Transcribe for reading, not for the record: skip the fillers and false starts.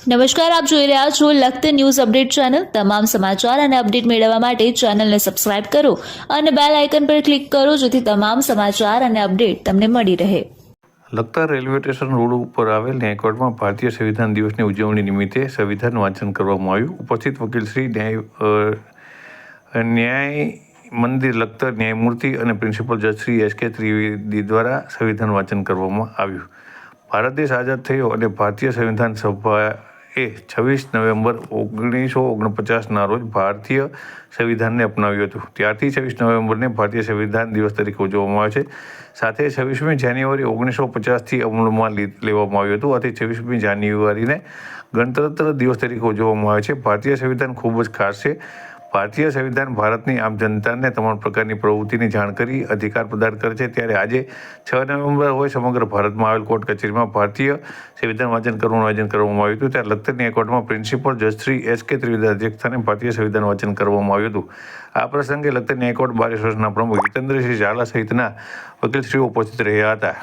નમસ્કાર, આપ જોઈ રહ્યા છો લખત ન્યૂઝ અપડેટ ચેનલ। તમામ સમાચાર અને અપડેટ મેળવવા માટે ચેનલને સબસ્ક્રાઇબ કરો અને બેલ આઇકન પર ક્લિક કરો જેથી તમામ સમાચાર અને અપડેટ તમને મળી રહે। લખતર રેલવે સ્ટેશન રોડ ઉપર આવેલ ન્યાયકોર્ટમાં ભારતીય સંવિધાન દિવસની ઉજવણી નિમિત્તે સંવિધાન વાંચન કરવામાં આવ્યું। ઉપસ્થિત વકીલ શ્રી ન્યાય મંદિર લખતર ન્યાયમૂર્તિ અને પ્રિન્સિપલ જજ શ્રી એસ કે ત્રિવેદી દ્વારા સંવિધાન વાંચન કરવામાં આવ્યું। ભારત દેશ આઝાદ થયો અને ભારતીય સંવિધાન સભાએ 26 નવેમ્બર 1949ના રોજ ભારતીય સંવિધાનને અપનાવ્યું હતું। ત્યારથી 26 નવેમ્બરને ભારતીય સંવિધાન દિવસ તરીકે ઉજવવામાં આવે છે। સાથે 26મી જાન્યુઆરી 1950થી અમલમાં લેવામાં આવ્યું હતું। આથી 26મી જાન્યુઆરીને ગણતંત્ર દિવસ તરીકે ઉજવવામાં આવે છે। ભારતીય સંવિધાન ખૂબ જ ખાસ છે। ભારતીય સંવિધાન ભારતની આમ જનતાને તમામ પ્રકારની પ્રવૃત્તિની જાણકારી અધિકાર પ્રદાન કરે છે। ત્યારે આજે 6 નવેમ્બર હોય સમગ્ર ભારતમાં આવેલ કોર્ટ કચેરીમાં ભારતીય સંવિધાન વાંચન કરવાનું આયોજન કરવામાં આવ્યું હતું। ત્યારે લખતર ન્યાયકોર્ટમાં પ્રિન્સિપલ જજ શ્રી એસ કે ત્રિવેદી અધ્યક્ષસ્થાને ભારતીય સંવિધાન વાંચન કરવામાં આવ્યું હતું। આ પ્રસંગે લખતર ન્યાયકોર્ટ બાર એસોસિએશનના પ્રમુખ જીતેન્દ્રસિંહ ઝાલા સહિતના વકીલશ્રીઓ ઉપસ્થિત રહ્યા હતા।